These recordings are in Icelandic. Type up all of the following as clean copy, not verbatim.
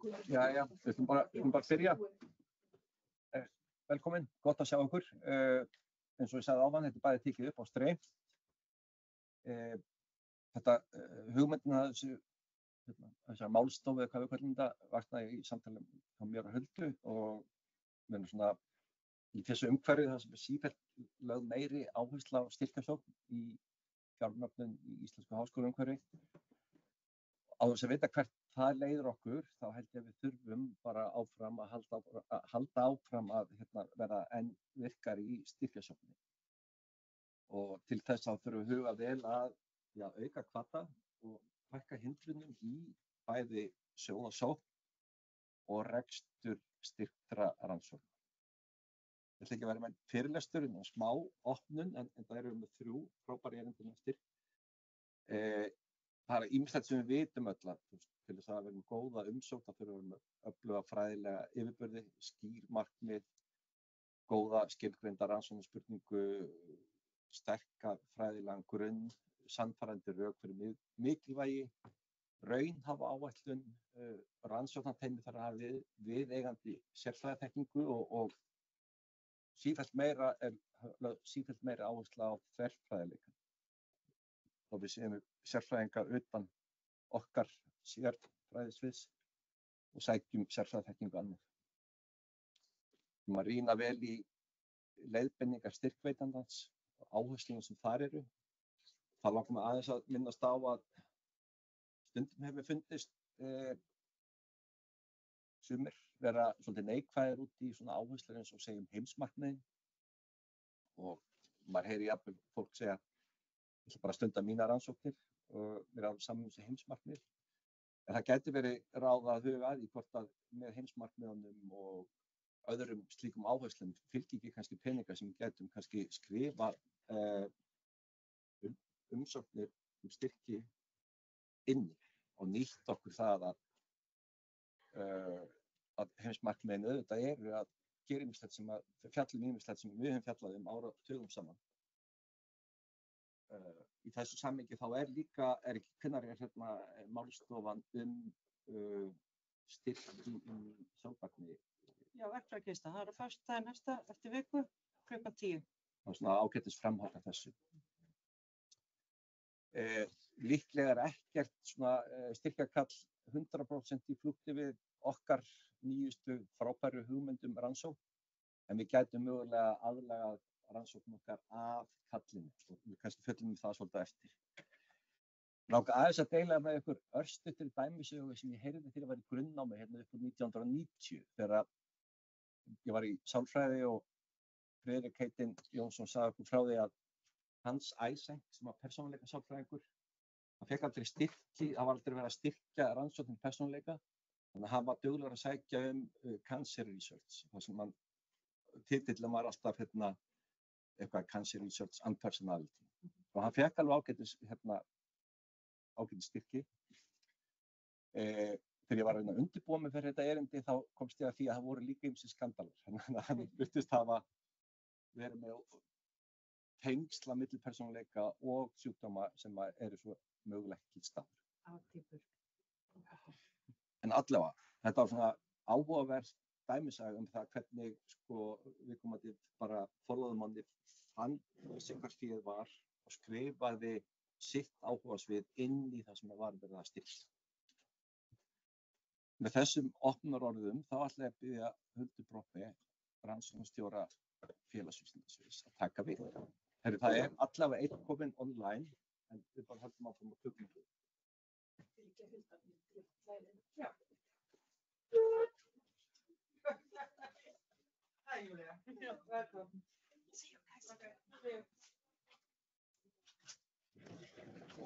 Jæja, við ætlum bara að byrja. Velkomin, gott að sjá okkur. Eins og ég sagði áðan, þetta bæði tekið upp á Stray. Þetta hugmyndina þessar málstofu, hvað við kallum þetta, vaknaði í samtali á mér og Huldu og við erum svona í þessu umhverfi þar sem sífellt lögð meiri áhersla á styrkjasókn í fjármögnun í íslensku háskólaumhverfi. Á þess að vita hvert það leiðir okkur, þá held ég að við þurfum bara áfram að halda áfram að vera enn virkari í styrkjasókninni. Og til þess að þurfum við huga vel að auka hvata og fækka hindrunum í bæði sjóðasókn og rekstur styrktra rannsókna. Ég ætla ekki að vera með fyrirlestur, smá opnun, en það eru með 3 frábær erindi eftir. Það ýmislegt sem við vitum öll að til þess að vera með góða umsókn, þá þurfum við með öfluga fræðilega yfirburði, skýr markmið, góða skilgreinda rannsóknarspurningu, sterka fræðilegan grunn, sannfærandi rök fyrir mikilvægi, raunhæfa áætlun, rannsóknarteymi þarf að hafa viðeigandi sérfræðiþekkingu og sífellt meira áhersla á þverfræðileikann. Og við séum sérfræðingar utan okkar sérfræðisviðs og sækjum sérfræðiþekkingu annað. Við rýna vel í leiðbeiningar styrkveitandans og áherslunum sem þar eru. Það langar mig aðeins að minnast á að stundum hefur fundist sumir vera svolítið neikvæðir út í svona áherslur eins og segjum heimsmarkmiðin og maður heyrir jafnvel fólk segja ég ætla bara að stunda mínar rannsóknir og vera alveg saman þessi heimsmarkmið. En það gæti verið ráð að huga að í hvort að með heimsmarkmiðunum og öðrum slíkum áherslum fylgir ekki kannski peningar sem gætum kannski skrifa umsóknir styrki inni og nýtt okkur það að heimsmarkmiðin auðvitað eru að gera ýmislegt sem að fjallum ýmislegt sem við höfum fjallað áratugum saman. Í þessu samhengi þá hvenær málstofan styrki í sjálfbærni? Já, verkfræðikista. Það föstudaginn næsta eftir viku, klukkan 10. Það svona ágætis framhald af þessu. Líklega ekkert svona styrkjakall 100% í flútti við okkar nýjustu frábæru hugmyndum rannsókn, en við gætum mögulega aðlagað rannsókn okkar af kallinu og við kannski fjöllum það svolítið eftir. Langar aðeins að deila með ykkur örstuttri dæmisögu sem ég heyrði þegar ég var í grunnnámi upp úr 1990 þegar ég var í sálfræði og Friðrik heitinn Jónsson sagði okkur frá því að Hans Eysenck sem var persónuleika sálfræðingur, hann fekk aldrei styrki, það var aldrei verið að styrkja rannsókn persónuleika, þannig að hann var duglegur að sækja cancer research, þar sem titillinn var alltaf eitthvað cancer research and personality. Og hann fekk alveg ágætis styrki. Þegar ég var að undirbúa mig fyrir þetta erindi þá komst ég að því að það voru líka ýmsir skandalar. Þannig að hann virtist hafa verið með tengsla milli persónuleika og sjúkdóma sem eru svo mögulega ekki staður. Týpur. En allavega, þetta var svona áhugaverð dæmisaga það hvernig viðkomandi bara forráðamanni fann hvar féð var og skrifaði sitt áhugasvið inn í það sem var verið að styrkja. Með þessum opnunarorðum þá ætla ég að biðja Huldu Proppé, rannsóknarstjóra félagsvísindasviðs, að taka við. Það allavega einn kominn online, en við bara höldum áfram á tökum. Já. Hi, Julia. Welcome. See you guys. Okay.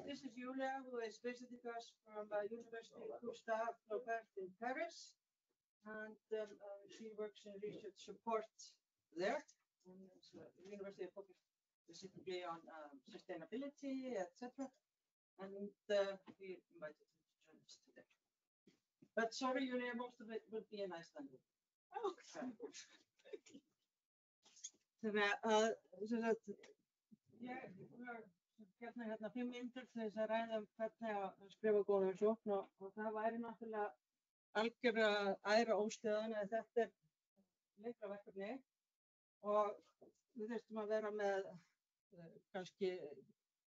This is Julia, who is visiting us from University Gustave Flaubert in Paris, and she works in research support there. And the University of focus specifically on sustainability, etc. And we invited her to join us today. But sorry, Julia, most of it will be in Icelandic. Okay. Þannig að ég hérna 5 mínútur til þess að ræða hvernig að skrifa góða umsókn og það væri náttúrulega algjörlega æra óstöðan eða þetta lengra verkefni og við þurftum að vera með kannski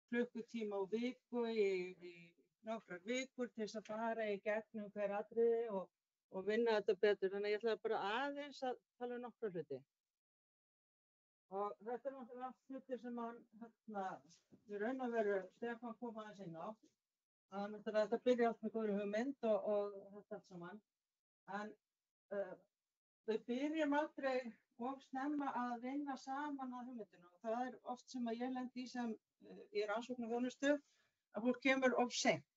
klukkutíma á viku í nokkrar vikur til þess að fara í gegnum hver atriði og vinna þetta betur. Þannig ég ætlaði bara aðeins að tala nokkra hluti. Og þetta náttúrulega allt hluti sem við raun að veru Stefán kom aðeins inn á. Þetta byrja allt með góðri hugmynd og þetta allt saman. En við byrjum aldrei of snemma að vinna saman að hugmyndinu og það oft sem að ég lendi í sem í rannsóknarþjónustu að fólk kemur of seint.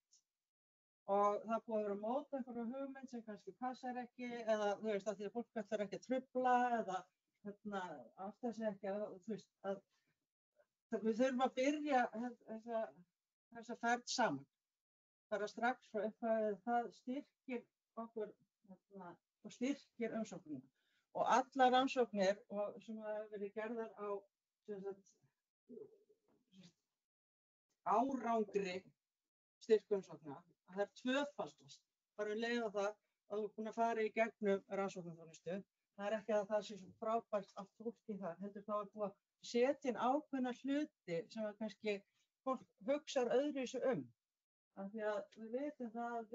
Og það búið að vera að móta einhverja hugmynd sem kannski passar ekki eða þú veist að því að fólk ætlar ekki að trufla eða áttar sig ekki að þú veist að við þurfum að byrja þessa ferð saman. Bara strax frá upphafið það styrkir okkur og styrkir umsóknina. Og allar rannsóknir sem hafa verið gerðar á árangri styrkumsókna að það tvöfaldast. Bara leið á það að þú er búin að fara í gegnum rannsóknarþjónustu. Það ekki að það sé svo frábært allt fólk í það. Heldur þá að búið að setja inn ákveðna hluti sem að kannski fólk hugsar öðruvísi Af því að við vitum það að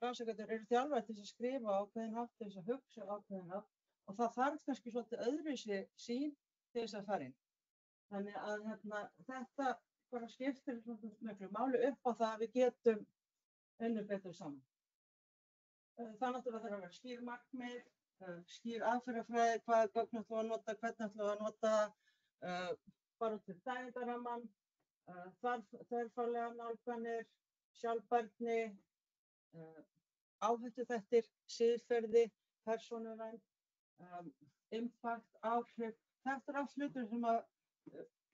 rannsakendur eru þjálfaðir til að skrifa ákveðin hátt til þess að hugsa ákveðin hátt og það þarf kannski svolítið öðruvísi sýn til þess að fara inn. Þannig að þetta bara skiptir miklu máli upp á það að við getum unnið betur saman. Það náttúrulega þarf að vera skýr markmið, skýr aðferðafræði, hvaða gögn ætlum við að nota, hvernig ætlum við að nota, bara út fyrir dæmindarammann, þverfaglegar nálganir, sjálfbærni, áhættuþættir, siðferði, persónuvernd, impact, áhrif. Þetta allt hlutir sem að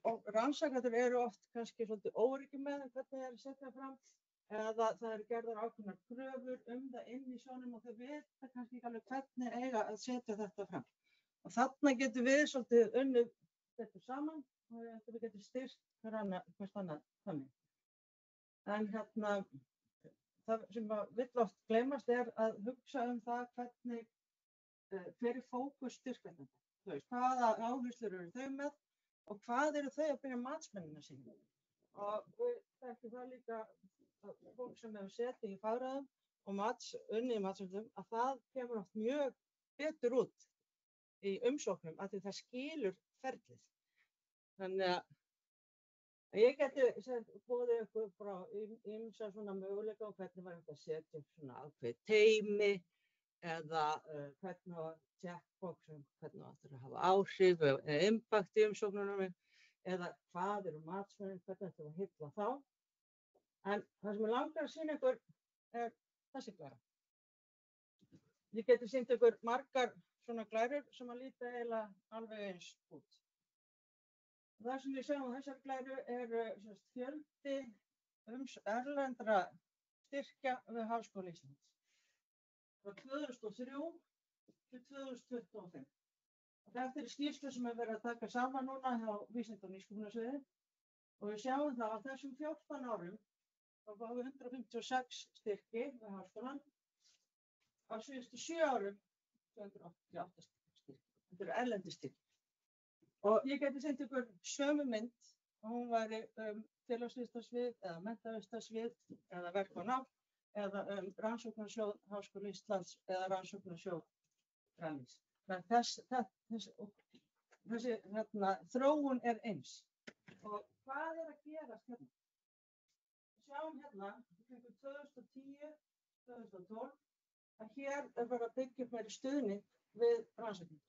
og rannsakendur eru oft kannski svolítið óöryggi með hvernig það er setjað fram eða það eru gerðar ákveðnar kröfur það inn í sjónum og þau vita kannski ekki alveg hvernig eiga að setja þetta fram. Og þarna getum við svolítið unnið þetta saman og við getum styrkt hvert annað þannig. En það sem vill oft gleymast að hugsa það hvernig hver fókus styrkveitandi. Þú veist, hvaða áherslur eru þau með og hvað eru þau að byrja matsmennina sína. Og við þekkjum það líka fólk sem hefur setið í fagræðum og unnið í matsmennum að það kemur oft mjög betur út í umsóknum af því það skilur ferlið. Þannig að ég geti boðið ykkur frá ýmsa svona möguleika hvernig var þetta að setja upp svona ákveðið teymi eða hvernig á checkboxum, hvernig á þetta að hafa áhrif eða impact í umsóknunum eða hvað eru matsmennin, hvernig þetta að hylla þá. En það sem ég langar að sýna ykkur þessi glæra. Ég geti sýnt ykkur margar svona glærur sem að líta eiginlega alveg eins út. Það sem við sjáum á þessar glæru fjöldi erlendra styrkja við Háskóla Íslands. Frá 2003 til 2025. Þetta skýrsla sem verið að taka saman núna hjá Vísinda- og nýsköpunarsviði og við sjáum það að þessum 14 árum þá fáum við 156 styrki við háskólann. Á síðustu 7 árum 288 styrki. Þetta eru erlendi styrki. Og ég geti sýnt ykkur sömu mynd og hún væri félagsvísindarsvið eða menntavísindarsvið eða verk og nám eða rannsóknarsjóð Háskóla Íslands eða rannsóknarsjóð Rannís. Þessi þróun er eins. Og hvað er að gerast hérna? Við sjáum hérna, kringum 2010-2012, að hér er bara að byggja upp meiri stuðning við rannsóknir.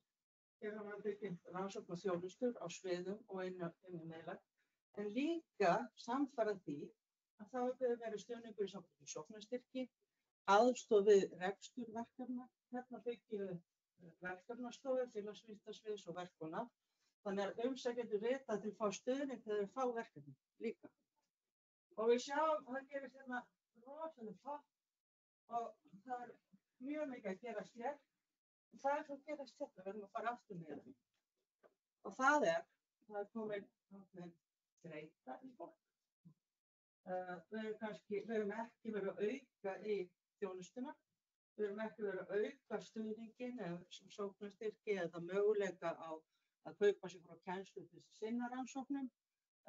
Hér er að byggja upp rannsóknarþjónustur á sviðum og inni meðlag, en líka samfara því að þá hefur verið stuðningur í sambandi við sóknarstyrki, aðstoð við rekstur verkefna, hérna byggjum við verkefnastofu, félagsvísindarsviðs og verkefna. Þannig að umsækjendur vita að þeir fá stuðning þegar þeir fá verkefni líka. Og við sjáum að það gerist hérna rosalega flott og það er mjög mikið að gerast hér. Það er svo að gerast hérna, við erum að fara aftur með það. Og það er komin þreyta í fólk. Við erum ekki verið að auka í þjónustuna Við erum ekki verið að auka stuðninginn eða sóknarstyrki eða möguleika á að kaupa sig frá kennslu til þess að sinna rannsóknum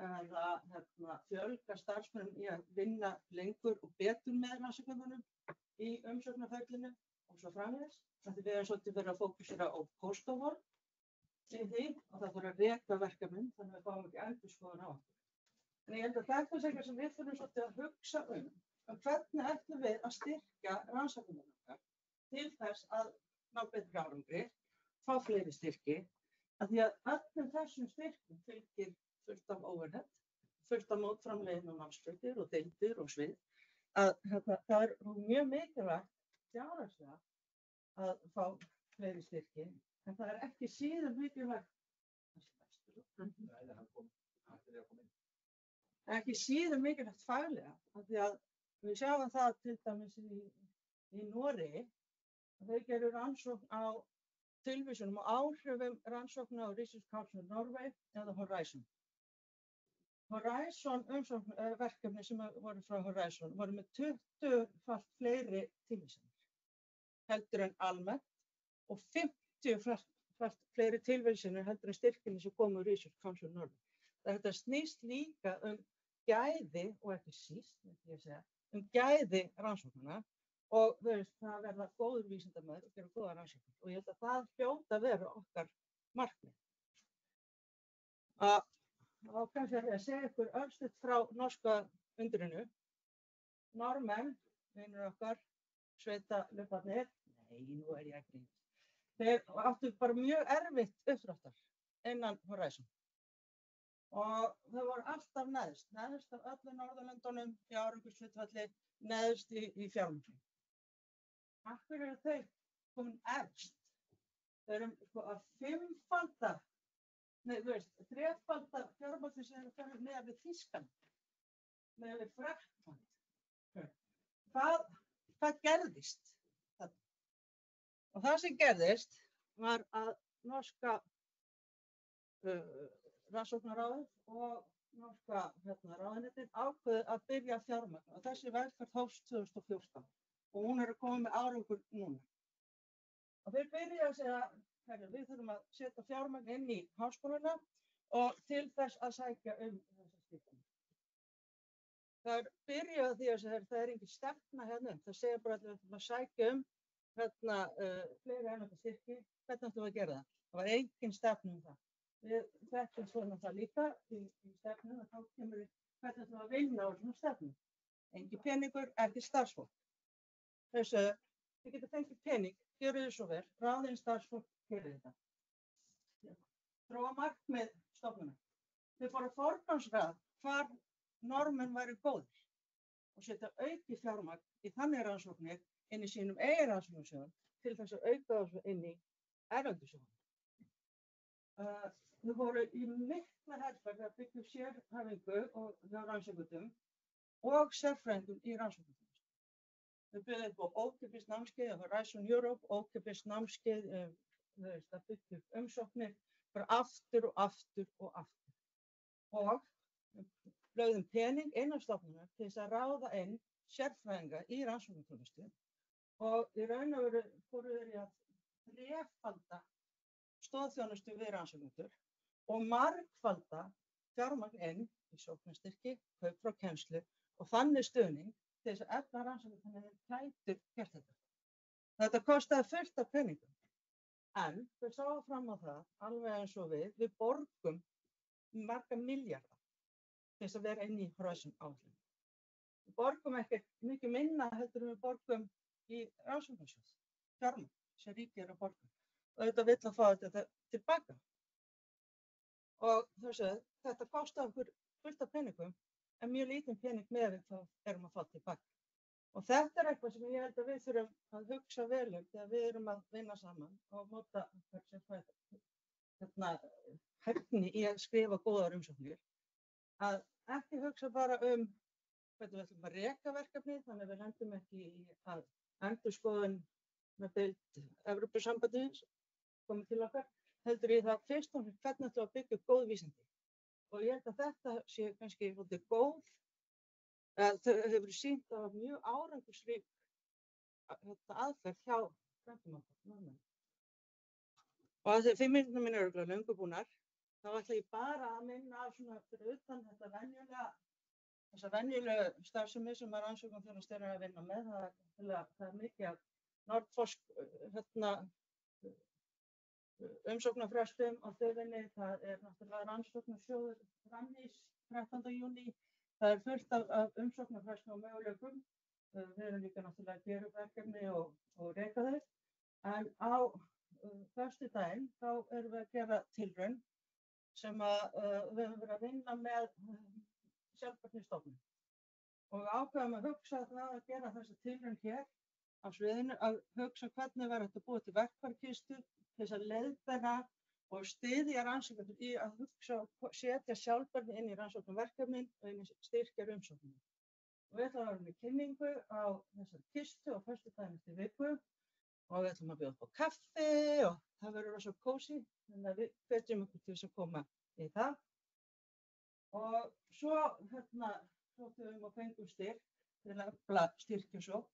eða fjölga starfsmönnum í að vinna lengur og betur með rannsóknunum í umsóknarferlinu og svo framvegis. Því við erum svolítið verið að fókusera á póstofórn í því og það þarf að reka verkefnin þannig að við fáum ekki endurskoðun á okkur. En ég held að þetta er eitthvað sem við þurfum svolítið að hugsa hvernig ætlum við að styrkja rannsóknunum okkar til þess að ná betri árangri, fá fleiri styrki, af því að öllum þessum styrkum fylgir fullt af overhead, fullt af mótframleiðin og námsbrautir og deildir og svið, að það er mjög mikilvægt fjárhagslega að fá fleiri styrki, en það er ekki síður mikilvægt ekki síður mikilvægt faglega, af því að við sjáum það til dæmis í Noregi, að þeir gerðu rannsókn á tilvísunum og áhrifum rannsókna á Research Council Norway eða Horizon. Horizon verkefni sem voru frá Horizon voru með 20-falt fleiri tilvísanir heldur en almennt og 50-falt fleiri tilvísanir heldur en styrkinni sem komu úr Research Council Norway. Þetta snýst líka gæði og ekki síst, gæði rannsóknana og það verða góður vísindamaður og gera góða rannsóknir og ég held að það hljóta að vera okkar markmið. Þá kannski að segja ykkur örstutt frá norska undrinu. Norðmenn, vinir okkar, sveitalöparnir, nú ég að grínast. Þeir áttu bara mjög erfitt uppdráttar innan Horizon. Og þau voru alltaf neðst af öllu Norðurlöndunum í árangurshlutfalli, neðst í fjármögnun. Af hverju eru þau komin efst? Þau eru að þrefalda fjármögnun sem eru komin með við Þýskaland, með við Frakkland. Hvað gerðist? Og það sem gerðist var að norska rannsóknaráðið og norska ráðuneytið ákveðu að byrja að fjármagna og þessi vegferð hófst 2014 og hún er að koma með árangur núna. Og þeir byrja að segja, við þurfum að setja fjármagn inn í háskólana og til þess að sækja þessa styrki. Það byrja því að það er engin stefna hérna, það segja bara að við þurfum að sækja fleiri ennandi styrki, hvernig ætlum við að gera það? Það var engin stefna það. Við þekkjum svona það líka í stefnum og þá kemur við hvernig ætlum að vinna á svona stefnum. Engin peningur, ekki starfsfólk. Þess að þið getur fengið pening, gjörið þið svo vel, ráðið starfsfólk, gerið þetta. Þróa markmið stofnunar. Þau fóru að forgangsraða hvar Norðmenn væru góðir og setja auki fjármagn í þannig rannsóknir inn í sínum eigin rannsóknarsjóðum til þess að auka þessu inn í erlendu sjóðum. Þau voru í mikla herferð að byggja upp sérhæfingu og hjá rannsóknum og sérfræðingum í rannsóknum. Þau byggðu upp á ókeypis námskeið á Horizon Europe, ókeypis námskeið að byggja upp umsóknir bara aftur og aftur og aftur. Og lögðum pening inn á stofnunar til þess að ráða inn sérfræðinga í rannsóknarþjónustu og í raun og veru fóru þeir í að þrefalda stoðþjónustu við rannsóknendur og margfalda fjármagn inn í sóknarstyrki, kaup frá kennslu og þannig stuðning til þess að efla rannsóknir þannig að þeir gætu gert þetta. Þetta kostaði fullt af peningum, en þau sáu fram á það, alveg eins og við borgum marga milljarða til þess að vera inn í Horizon áætlun. Við borgum ekkert mikið minna heldur en við borgum í rannsóknarsjóð, fjármagn sem ríkið er að borga. Og þetta vill að fá þetta tilbaka. Og þetta kostaði okkur fullt af peningum, en mjög lítinn pening með við þá erum að fá tilbaka. Og þetta er eitthvað sem ég held að við þurfum að hugsa vel þegar við erum að vinna saman og móta hæfni í að skrifa góðar umsóknir. Að ekki hugsa bara hvernig við ætlum að reka verkefni, þannig að við lendum ekki í að endurskoðun með deild Evrópusambandsins komið til okkar, heldur í það fyrst og fremst hvernig ætlum að byggja upp góð vísindi. Og ég held að þetta sé kannski svolítið góð, þau hefur sýnt að mjög árangursrík aðferð hjá frændum okkar, Norðmönnum. Og að því 5 mínútur mín eru löngu búnar, þá ætla ég bara að minna á svona fyrir utan þessa venjulegu starfsemi sem rannsóknarþjónusta er að vinna með. Það er mikið af Nordforsk umsóknarfrestum á þjóðinni. Það er náttúrulega rannsóknarsjóður Rannís 13. júní. Það er fullt af umsóknarfrestum og möguleikum. Við erum líka náttúrulega að gera upp verkefni og reka þau. En á föstudaginn þá erum við að gera tilraun sem við höfum verið að vinna með sjálfbærnistofnun. Og við ákveðum að hugsa það að gera þessa tilraun hér á sviðinu, að hugsa hvernig verður þetta búið til verkfærakistu til þess að leiðbeina og styðja rannsóknir í að hugsa og setja sjálfbærni inn í rannsóknarverkefnin og inn í styrkjar umsóknir. Og við ætlum að vera með kynningu á þessari kistu á föstudaginn eftir viku og við ætlum að bjóða upp á kaffi og það verður rosa kósí, þannig að við hvetjum ykkur til þess að koma í það. Og svo sóttum við og fengum styrk til að efla styrkjasókn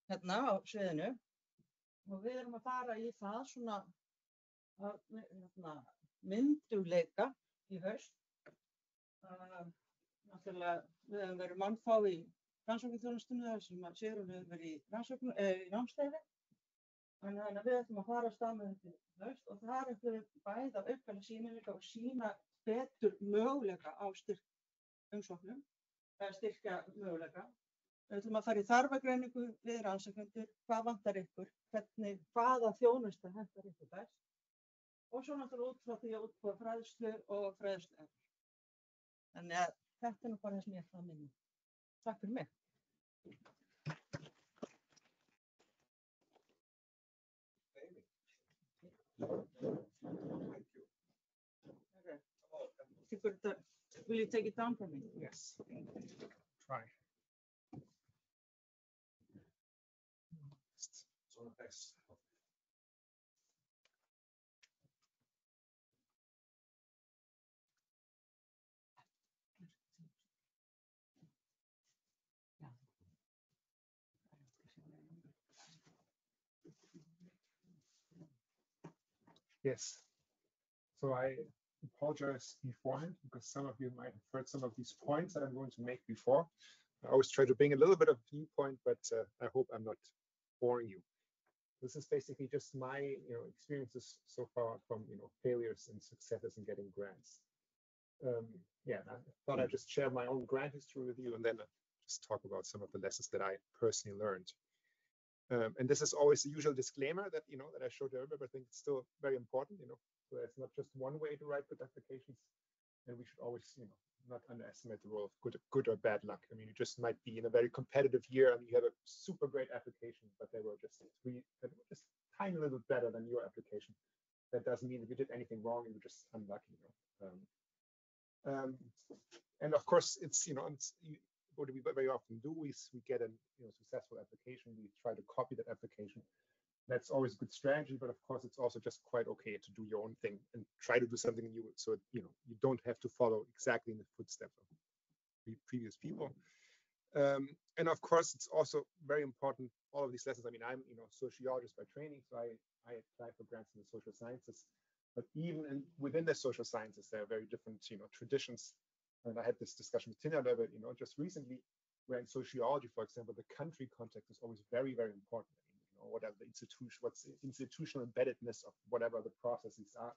á sviðinu og við erum að fara í það svona myndugleika í haust. Náttúrulega við höfum verið mannfá í rannsóknarþjónustunni þar sem að Sigrún hefur verið í námskeiði. Þannig að við ætlum að fara af stað með þetta í haust og þar ætlum við bæði að uppfæra sýnileika og sýna betur möguleika á styrkjumsóknum, eða styrkja möguleika. Við ætlum að fara í þarfagreiningu við rannsakendur, hvað vantar ykkur, hvaða þjónusta hentar ykkur best og svo náttúrulega út frá því að útbúa fræðslu og fræðsluefni. Þannig að þetta er nú bara það sem ég ætla að minna. Takk fyrir mig. Okay. Will you take it down for me? Yes. Try. So thanks. Yes. So I apologize beforehand because some of you might have heard some of these points that I'm going to make before. I always try to bring a little bit of viewpoint, but I hope I'm not boring you. This is basically just my experiences so far from failures and successes in getting grants. Yeah, I thought I'd just share my own grant history with you and then just talk about some of the lessons that I personally learned. And this is always the usual disclaimer that that I showed earlier, but I think it's still very important. So it's not just one way to write good applications, and we should always not underestimate the role of good or bad luck. I mean, you just might be in a very competitive year and you have a super great application, but they were just tiny little better than your application. That doesn't mean that you did anything wrong; you were just unlucky. And of course, it's what we very often do is we get a successful application, we try to copy that application. That's always a good strategy, but of course it's also just quite okay to do your own thing and try to do something new, so you don't have to follow exactly in the footsteps of previous people. And of course it's also very important, all of these lessons. I mean, I'm a sociologist by training, so I apply for grants in the social sciences, but even within the social sciences there are very different traditions. And I had this discussion with Tina a little bit, just recently, where in sociology, for example, the country context is always very, very important. What are the what's the institutional embeddedness of whatever the processes are.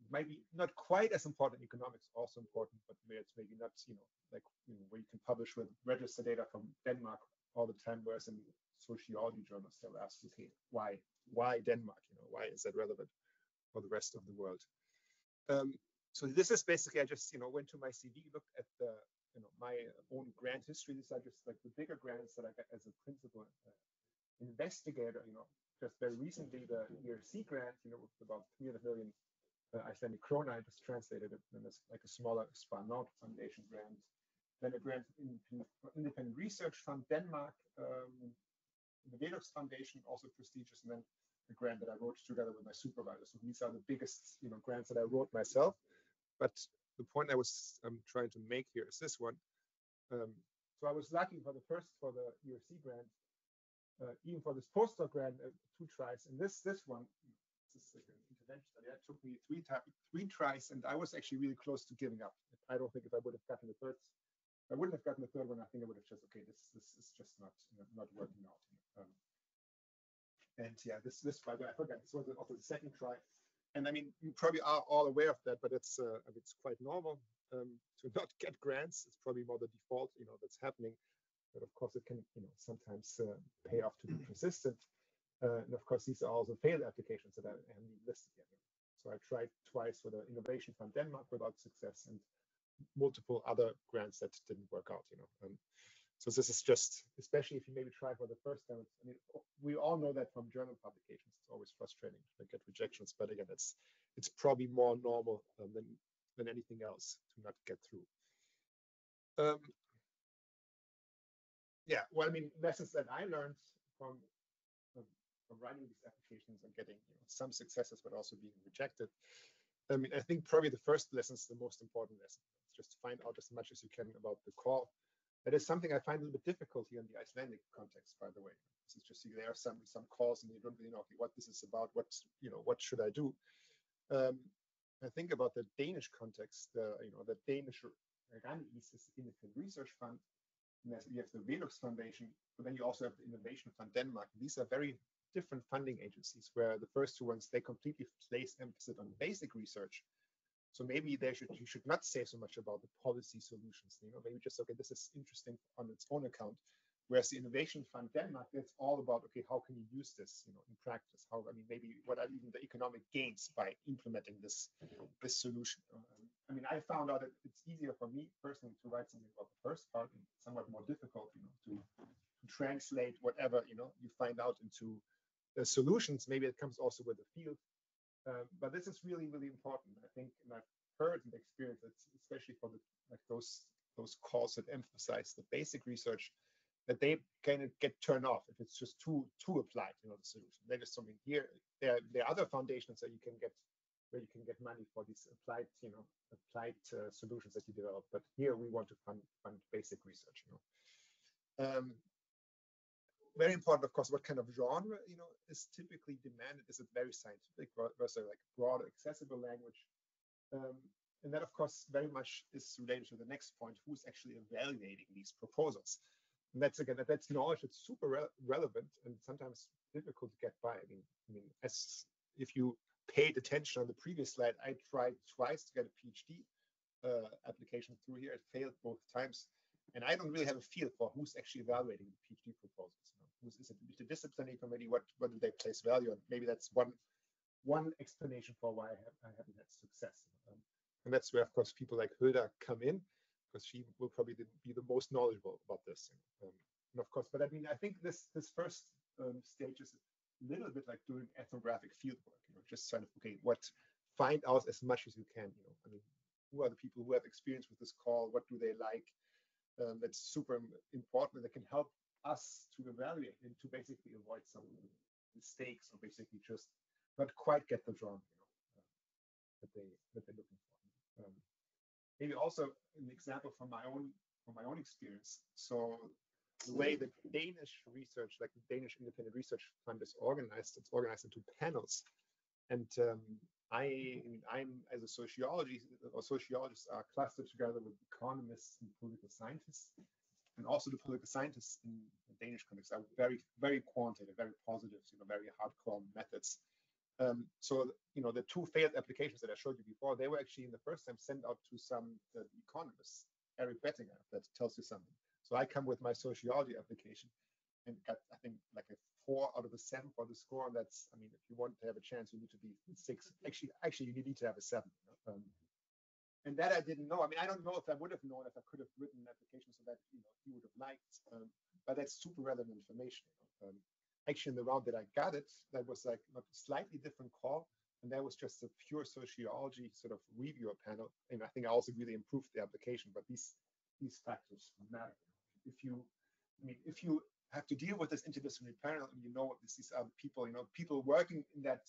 It might be not quite as important in economics, also important, but it's maybe not, where you can publish with register data from Denmark all the time, whereas in sociology journals, they'll ask, okay, why Denmark? Why is that relevant for the rest of the world? So this is basically, I just, went to my CV, looked at the, my own grant history. These are just like the bigger grants that I got as a principal investigator, just very recently, the ERC grant, with about 300 million Icelandic krona, I just translated it, and it's like a smaller Spar Nord Foundation grant. Then a grant for Independent Research Fund Denmark, the Velux Foundation, also prestigious, and then a grant that I wrote together with my supervisor. So these are the biggest, grants that I wrote myself. But the point I'm trying to make here is this one. So I was lucky for the ERC grant. even for this postdoc grant, 2 tries. And this one, this is like an intervention study. That took me 3 tries, and I was actually really close to giving up. I don't think if I would have gotten the third, I wouldn't have gotten the third one. I think I would have just, okay, this is just not working out. And yeah, this by the way, I forgot, this was also the second try. And I mean, you probably are all aware of that, but it's quite normal to not get grants. It's probably more the default, that's happening. But of course, it can, sometimes pay off to be persistent. And of course, these are also failed applications that I haven't listed yet. So I tried twice for the Innovation Fund Denmark without success, and multiple other grants that didn't work out. So this is just, especially if you maybe try for the first time. I mean, we all know that from journal publications. It's always frustrating to get rejections, but again, it's probably more normal than anything else to not get through. Yeah, well, I mean, lessons that I learned from writing these applications and getting some successes, but also being rejected. I mean, I think probably the first lesson is the most important lesson. It's just find out as much as you can about the call. That is something I find a little bit difficult here in the Icelandic context, by the way. It's just there are some calls and you don't really know what this is about. What should I do? I think about the Danish context. The Danish RANIS is the Independent Research Fund. And you have the Velux Foundation, but then you also have the Innovation Fund Denmark. These are very different funding agencies, where the first 2 ones, they completely place emphasis on basic research. So maybe you should not say so much about the policy solutions. Maybe just, okay, this is interesting on its own account. Whereas the Innovation Fund Denmark, it's all about, okay, how can you use this, in practice? Maybe what are even the economic gains by implementing this solution? I mean, I found out that it's easier for me personally to write something about the first part, and somewhat more difficult, to translate whatever you find out into solutions. Maybe it comes also with the field, but this is really, really important. I think, and I've heard and experienced it, especially for those calls that emphasize the basic research, that they kind of get turned off if it's just too applied, the solution. There is something here. There are other foundations that you can get, where you can get money for these applied solutions that you develop. But here we want to fund basic research. Very important, of course, what kind of genre is typically demanded. Is it very scientific versus like broad, accessible language? And that, of course, very much is related to the next point: who's actually evaluating these proposals? And that's knowledge that's super relevant and sometimes difficult to get by. I mean, as if you paid attention on the previous slide, I tried twice to get a PhD application through here. It failed both times, and I don't really have a feel for who's actually evaluating the PhD proposals. Is it the disciplinary committee? What do they place value on? Maybe that's one explanation for why I haven't had success. And that's where, of course, people like Hilda come in, because she will probably be the most knowledgeable about this. And of course, but I mean, I think this first stage is a little bit like doing ethnographic fieldwork. Just kind of, okay, find out as much as you can. I mean, who are the people who have experience with this call? What do they like? That's super important. That can help us to evaluate and to basically avoid some mistakes, or basically just not quite get the genre that they're looking for. Maybe also an example from my own experience. So the way the Danish research, like the Danish Independent Research Fund, is organized, it's organized into panels. And I'm as a sociologists are clustered together with economists and political scientists. And also the political scientists in the Danish context are very, very quantitative, very positive, very hardcore methods. So the 2 failed applications that I showed you before, they were actually in the first time sent out to some economists. Eric Bettinger, that tells you something. So I come with my sociology application and got, I think, like a 4 out of the 7 for the score. And that's, I mean, if you want to have a chance, you need to be 6. Actually, you need to have a 7. And that I didn't know. I mean, I don't know if I would have known if I could have written an application so that he would have liked. But that's super relevant information. Actually, in the round that I got it, that was like a slightly different call, and that was just a pure sociology sort of reviewer panel. And I think I also really improved the application. But these factors matter. If you have to deal with this interdisciplinary panel, and these are the people, people working there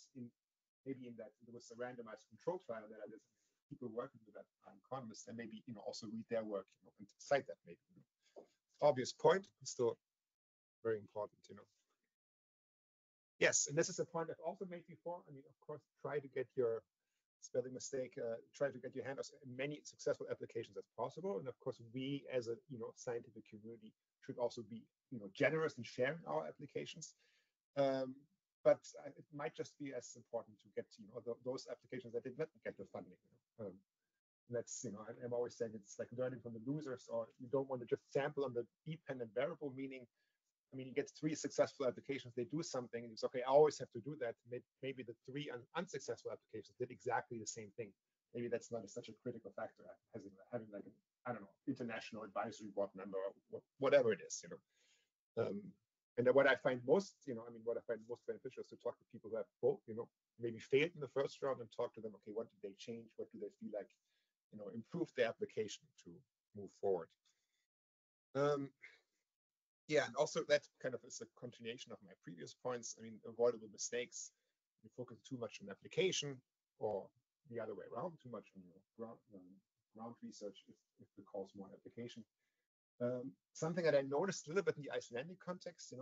was a randomized control trial that I did. People working with that are economists, and maybe also read their work, and cite that maybe. Obvious point, but still very important, Yes, and this is a point I've also made before. I mean, of course, try to get your spelling mistake, try to get your hand on as many successful applications as possible. And of course, we as a scientific community should also be generous in sharing our applications. But it might just be as important to get those applications that did not get the funding. That's I'm always saying it's like learning from the losers, or you don't want to just sample on the dependent variable, meaning I mean, you get 3 successful applications, they do something, and it's okay, I always have to do that. Maybe the 3 unsuccessful applications did exactly the same thing. Maybe that's not such a critical factor, having like an, I don't know, international advisory board member or whatever it is, and what I find most, what I find most beneficial is to talk to people who have both, maybe failed in the first round and talk to them, okay, what did they change? What do they feel like, improve their application to move forward? Yeah, and also that kind of is a continuation of my previous points. I mean, avoidable mistakes. You focus too much on application, or the other way around, too much on ground research if it calls more application. Something that I noticed a little bit in the Icelandic context,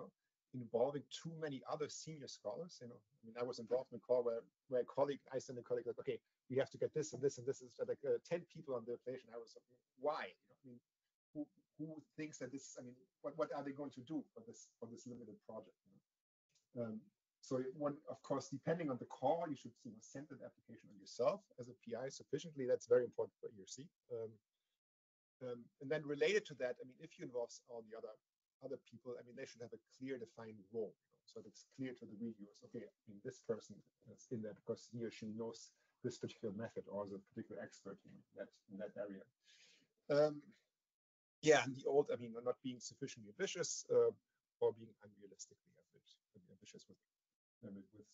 involving too many other senior scholars. I mean, I was involved in a call where a colleague, Icelandic colleague, like, okay, we have to get this and this and this. It's like 10 people on the application. I was like, why? I mean, who thinks that this? I mean, what are they going to do for this limited project? So one, of course, depending on the call, you should send that application on yourself as a PI sufficiently. That's very important for ERC. And then related to that, I mean, if you involve all the other people, I mean, they should have a clear defined role, so that's clear to the reviewers. Okay, I mean, this person is in that because he or she knows this particular method or is a particular expert in that area. Yeah, and the old, I mean, not being sufficiently ambitious or being unrealistically ambitious with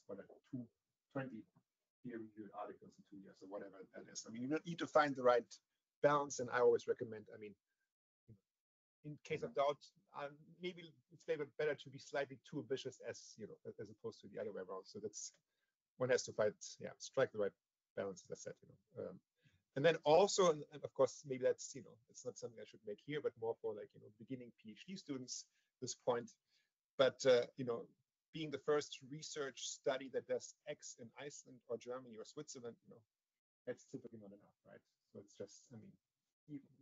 what 20 peer-reviewed articles in 2 years or whatever that is. I mean, you need to find the right balance, and I always recommend, I mean, in case of doubt, maybe it's better to be slightly too ambitious as opposed to the other way around. So that's one has to strike the right balance, as I said, And then also, and of course, maybe that's it's not something I should make here, but more for like beginning PhD students this point. But being the first research study that does X in Iceland or Germany or Switzerland, that's typically not enough, right? So it's just, I mean,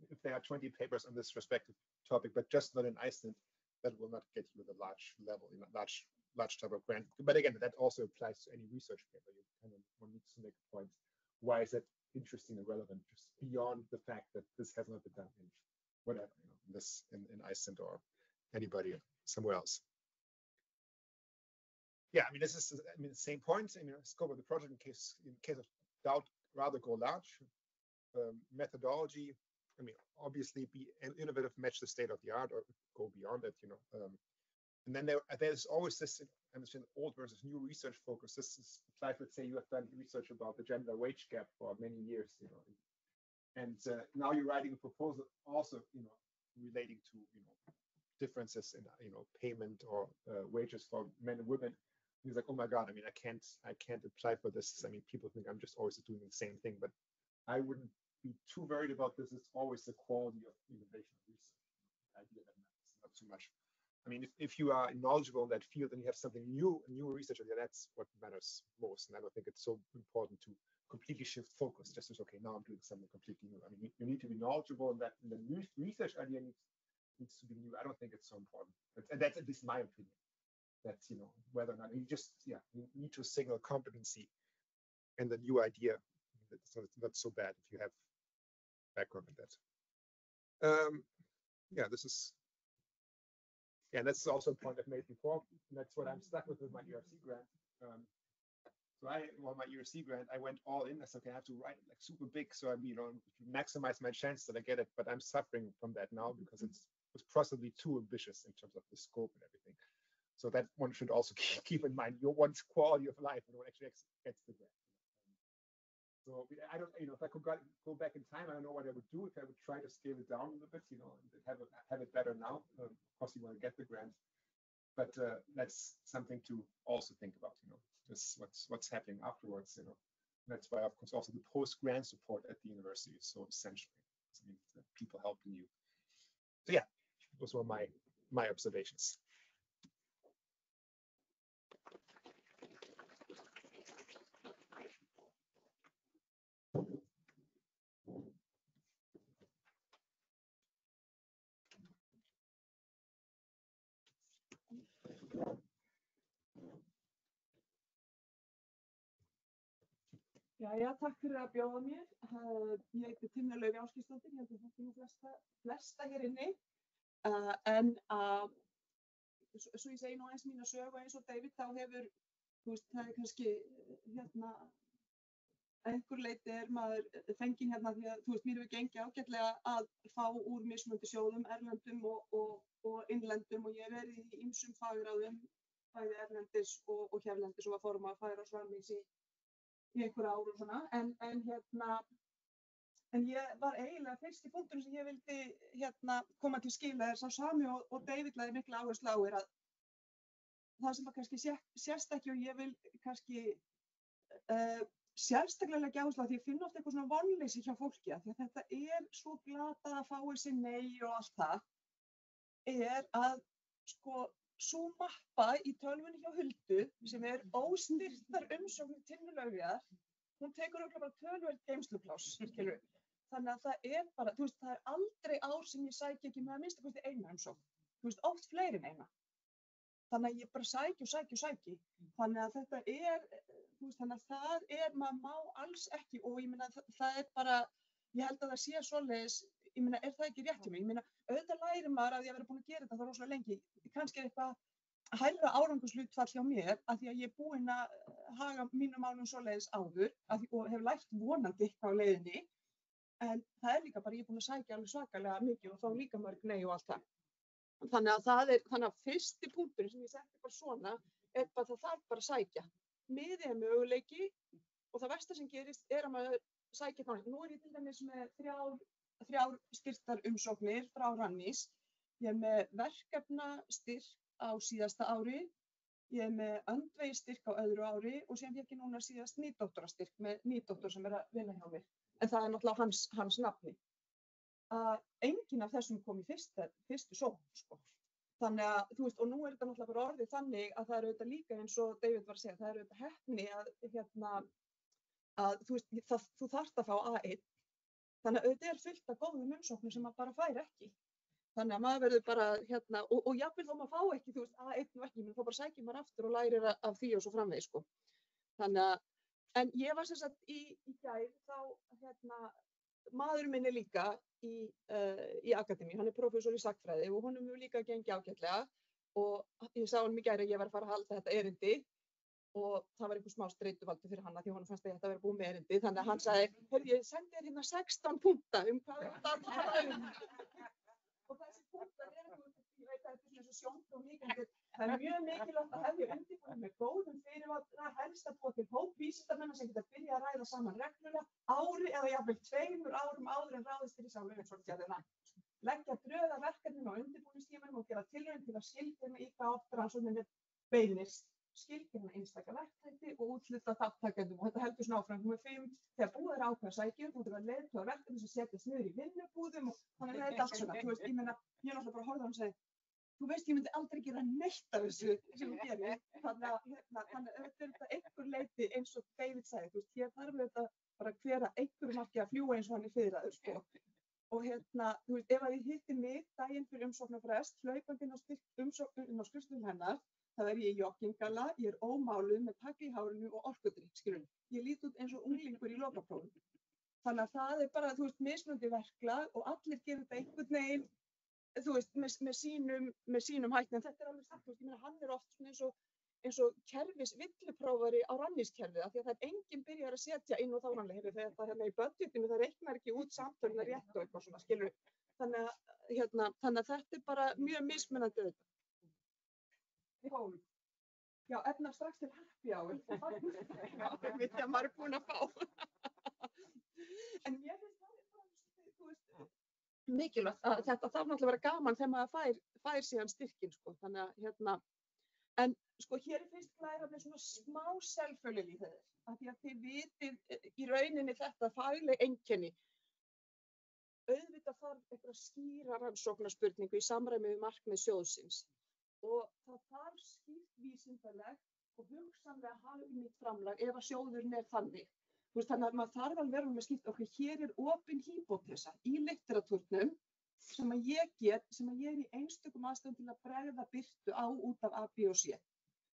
if there are 20 papers on this respective topic, but just not in Iceland, that will not get you the large level, large type of grant. But again, that also applies to any research paper. You kind of one needs to make a point. Why is that interesting and relevant, just beyond the fact that this has not been done in whatever, this in Iceland or anybody somewhere else. Yeah, I mean, this is the same point. I mean, scope of the project in case of doubt, rather go large. Methodology, I mean, obviously be innovative, match the state of the art, or go beyond it, And then there's always this, I understand, old versus new research focus. This is applied, let's say you have done research about the gender wage gap for many years, and now you're writing a proposal also, relating to, differences in, payment or wages for men and women. He's like, oh my God, I mean, I can't apply for this. I mean, people think I'm just always doing the same thing, but I wouldn't be too worried about this. It's always the quality of innovation research. The idea that matters, not too much. I mean, if you are knowledgeable in that field and you have something new research, that's what matters most. And I don't think it's so important to completely shift focus. Just as, okay, now I'm doing something completely new. I mean, you need to be knowledgeable in that, and the new research idea needs to be new. I don't think it's so important. And that's at least my opinion. That's, whether or not you just, you need to signal competency and the new idea. It's not so bad if you have background in that. Yeah, this is. Yeah, and that's also a point I've made before. And that's what I'm stuck with my ERC grant. So my ERC grant, I went all in. I said, okay, I have to write it like super big, so I, maximize my chance that I get it. But I'm suffering from that now because it was possibly too ambitious in terms of the scope and everything. So that one should also keep in mind one's quality of life when one actually gets the grant. So I don't, if I could go back in time, I don't know what I would do if I would try to scale it down a little bit, and have it better now. Of course, you want to get the grant, but that's something to also think about, just what's happening afterwards, That's why, of course, also the post-grant support at the university is so essential. I mean, people helping you. So yeah, those were my observations. Jæja, takk fyrir að bjóða mér. Ég heiti Tinna Laufey Ásgeirsdóttir, ég held að þekki nú flesta hér inni. Svo ég segi nú eins mína sögu eins og David, þá hefur, það kannski, einhver leyti maður fenginn því að, mér hefur gengið ágætlega að fá úr mismunandi sjóðum, erlendum og innlendum og ég hef verið í ýmsum fagráðum, bæði erlendis og hérlendis og var formaður fagráðs í einhver ár og svona, en ég var eiginlega fyrsti punkturinn sem ég vildi koma til skila sá sami og David lagði mikla áherslu á að það sem kannski sést ekki og ég vil kannski sérstaklega leggja áherslu á því ég finn oft eitthvað svona vonleysi hjá fólki því að þetta svo glatað að fá þessi nei og allt það að sko sú mappa í tölvunni hjá Huldu sem óstyrktar umsóknir Tinnu Laufeyjar, hún tekur bara töluvert geymslupláss, skilur. Þannig að það bara, það aldrei ár sem ég sæki ekki með að minnsta kosti eina umsókn. Oft fleiri en eina. Þannig að ég bara sæki. Þannig að þetta þannig að það maður má alls ekki og ég meina það bara, ég held að það sé svoleiðis, ég meina, það ekki rétt hjá mig? Ég meina, auðvitað lærir maður að ég vera búin að gera þetta það rosalega lengi. Kannski eitthvað hærra árangurshlutfall hjá mér af því að ég búin að haga mínum málum svoleiðis áður og hef lært vonandi eitthvað á leiðinni. En það líka bara, ég búin að sækja alveg svakalega mikið og fá líka mörg nei og allt það. Þannig að fyrsti punkturinn sem ég setti bara svona bara það þarf bara að sækja. Miðið möguleiki og það versta sem gerist að maður sækja þannig. Nú ég til dæmis með þrjár styrktar umsóknir frá Rannís. Ég með verkefnastyrk á síðasta ári, ég með öndvegistyrk á öðru ári og síðan fékk ég núna síðast nýdoktorastyrk með nýdoktor sem að vinna hjá mér. En það náttúrulega hans nafni. Enginn af þessum kom í fyrstu sókn, sko. Þannig að, og nú þetta náttúrulega bara orðið þannig að það auðvitað líka eins og David var að segja, það auðvitað heppni að þú þarft að fá A1. Þannig að auðvitað fullt af góðum umsóknum sem maður bara fær ekki. Þannig að maður verður bara, og jafnvel þó maður fá ekki, A1 og ekki, menn þá bara sækir maður aftur og lærir af því og svo framvegis, sko. Þannig að, en ég var sem sagt í gær, þá, maðurinn minn líka í akademíu, hann prófessor í sagnfræði og honum hefur líka gengið ágætlega og ég sá hann í gær að ég var að fara að halda þetta erindi og það var einhver smá streituvaldur fyrir hann því honum fannst að ég ætti að vera búin með erindi, þannig að hann sagði, heyrðu, ég sendi þér hérna 16 punkta hvað það að tala og þessi punktar ég veit að þetta eins og sjónpróf það mjög mikilvægt að hefja undirbúning með góðum fyrirvara, helst að búa til hóp vísindamenn sem geta byrjað að ræða saman reglulega ári eða jafnvel 2 árum áður en ráðist í sjálfumsorggerðina. Leggja drög að verkefninu á undirbúningstímanum og gera tilraun til að skilgreina í hvað átt rannsókninni beinist, skilgreina einstaka verkþætti og úthluta þáttttakendum og þetta heldur svona áfram númer 5 þegar búið ákveða sækjum, þú þurfa að leiðtoga verkefni sem setjast niður í vinnubúðum og þannig að þetta allt svona, ég meina, ég náttúrulega bara horfði á hann og segi þú veist, ég myndi aldrei gera neitt af þessu sem ég gerir, þannig að þetta einhver leyti eins og David sagði, ég þarf þetta bara hver að einhverju marki að fljúga eins og hann fiðraður, sko. Og ef að ég hitti mig daginn fyrir umsóknarfrest, hlaupandi inn á skrifstofum hennar, þá ég í joggingala, ég ómáluð með tagli í hárinu og orkudrykk, skilurðu. Ég lít út eins og unglingur í lokaprófum. Þannig að það bara, mismunandi verklag og allir gerir þetta einhvern veginn með sínum hætti, en þetta alveg sagt, ég meina hann oft eins og kerfisvilluprófari á rannískerfið, af því að það enginn byrjar að setja inn og þá þegar það hérna í budgetinu, það reiknar ekki út samtöluna rétt og eitthvað svona, skilur. Þannig að þetta bara mjög mismunandi auðvitað. Já, efna strax til happy hour. Já, ég veit að maður búin að fá. En ég finnst það bara, mikilvægt að þetta þarf náttúrulega að vera gaman þegar maður fær síðan styrkinn, sko. Þannig að en sko hér fyrst læra með svona smá selvfölul í þeir, af því að þið vitið í rauninni þetta fagleg einkenni. Auðvitað þarf eitthvað skýra rannsóknarspurningu í samræmi við markmið sjóðsins og það þarf skýrt vísindalegt og hugsanlega hagnýtt framlag ef að sjóðurinn þannig. Þannig að maður þarf alveg verið með skýrt okkur, hér opin hýpótesa í litteratúrnum sem að ég í einstökum aðstöðum til að bregða birtu á út af A, B og C.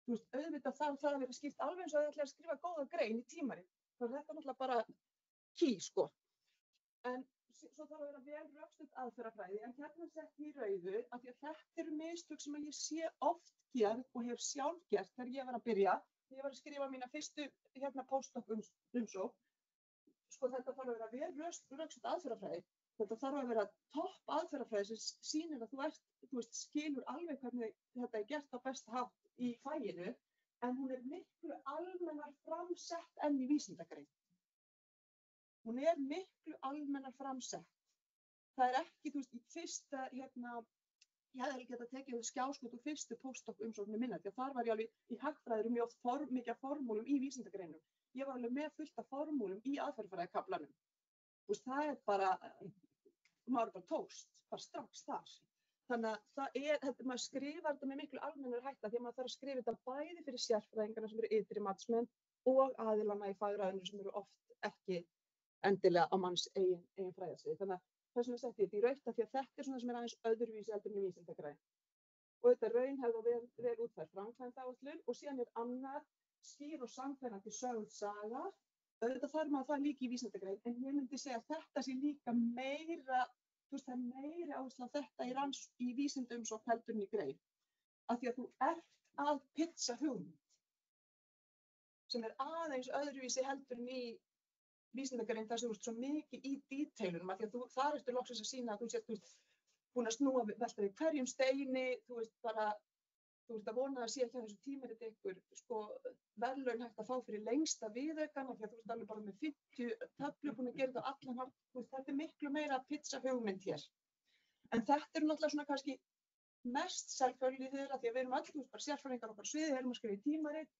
Auðvitað þarf það að vera skýrt alveg eins og að það ætla að skrifa góða grein í tímarit. Þannig að þetta er náttúrulega bara key, sko. En svo þarf að vera vel rökstudd aðferðafræði, en hérna sett í rauðu af því að þetta eru mistök sem ég sé oft gerð og hef sjálf gert þegar ég var að byrja, þegar ég var að skrifa mína fyrstu postdoc umsókn. Sko þetta þarf að vera vel rökstudd aðferðafræði. Þetta þarf að vera topp aðferðafræði sem sýnir að þú skilur alveg hvernig þetta er gert á besta hátt í faginu, en hún er miklu almennar framsett enn í vísindagrein. Hún er miklu almennar framsett. Það er ekki, í fyrsta, ég hefði alveg getað tekið skjáskot úr fyrstu postdoc umsókninni minna, því að þar var ég alveg í hagfræði mjög mikið af formúlum í vísindagreinum. Ég var alveg með fullt af formúlum í aðferðafræðikaflanum. Það er bara, maður er bara tókst, bara strax þar. Þannig að maður skrifar þetta með miklu almennar hætta, því að maður þarf að skrifa þetta bæði fyrir sérfræðingarna sem eru ytri matsmenn og aðilana í fagráðinu sem eru oft ekki endilega á manns eigin fræðasvið. Þannig að þess vegna setti ég þetta í rautt af því að þetta er svona sem er aðeins öðruvísi heldur en í vísindagrein. Og þetta er raunhæf og vel útfærð framkvæmdaáætlun og síðan er annað skýr og samfærandi sögð saga. Auðvitað þarf maður það líka í vísindagrein, en ég myndi segja að þetta sé líka meira, það er meiri áhersla á þetta í vísindaumsókn heldur en í grein. Af því að þú ert að pitcha hugmynd sem er aðeins öðruvísi heldur en í vísindagrein þar sem þú ert svo mikið í detailunum, af því að þar ertu loksins að sýna að þú sért búin að snúa velta við hverjum steini, þú ert að vona að sé ekki að þessu tímariti ykkur verðlaun hægt að fá fyrir lengsta viðaukann, af því að þú ert alveg bara með 50 töflur búin að gera þetta á allan hátt, þetta er miklu meira að pitcha hugmynd hér. En þetta er náttúrulega svona kannski mest sjálfsögðu af því að við erum öll bara sérfræðingar okkar sviði, erum að skrifa í tímarit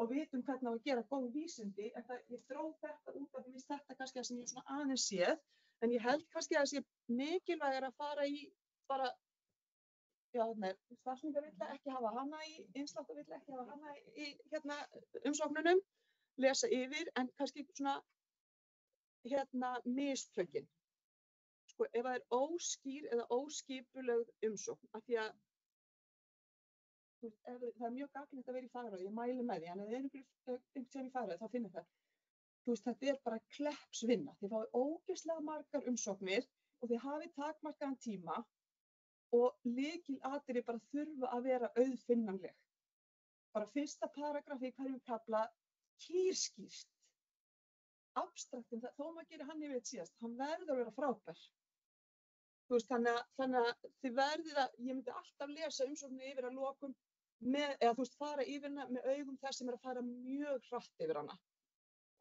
og vitum hvernig á að gera góð vísindi, en ég dró þetta út af því þetta kannski það sem ég svona aðeins séð, en ég held kannski að það sé mikilvægir að fara í bara, starfsmyndarvilla, ekki hafa hana í innsláttarvilla, ekki hafa hana í umsóknunum, lesa yfir, en kannski svona mistökin. Sko, ef það er óskýr eða óskipulögð umsókn, af því að það er mjög gagnlegt að vera í fagráði, ég mæli með því, en ef þið eru einhvern tímann í fagráði þá finnir það. Þetta er bara kleppsvinna. Þið fáið ógeðslega margar umsóknir og þið hafið takmarkaðan tíma og lykilatriði bara þurfa að vera auðfinnanleg. Bara fyrsta paragrafi í hverjum kafla kýrskýrt. Abstraktin, þó maður gerir hann yfir eitt síðast, hann verður að vera frábær. Þannig að þið verðið að, ég myndi alltaf lesa umsóknir yfir að lokum eða fara yfir hana með augum þess sem er að fara mjög hratt yfir hana.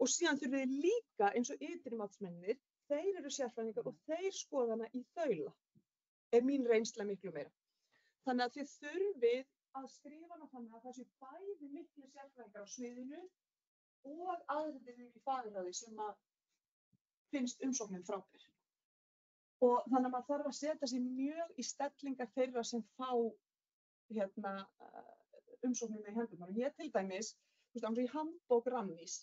Og síðan þurfið þið líka eins og ytri matsmennir, þeir eru sérfræðingar og þeir skoða hana í þaula, er mín reynsla miklu meira. Þannig að þið þurfið að skrifa hana þannig að það sé bæði miklu sérfræðingar á sviðinu og aðrir í fagráði sem að finnst umsóknin frábær. Og þannig að maður þarf að setja sig mjög í stellingar þeirra sem fá umsóknina í hendurnar. Ég til dæmis, eins og í handbók Rannís,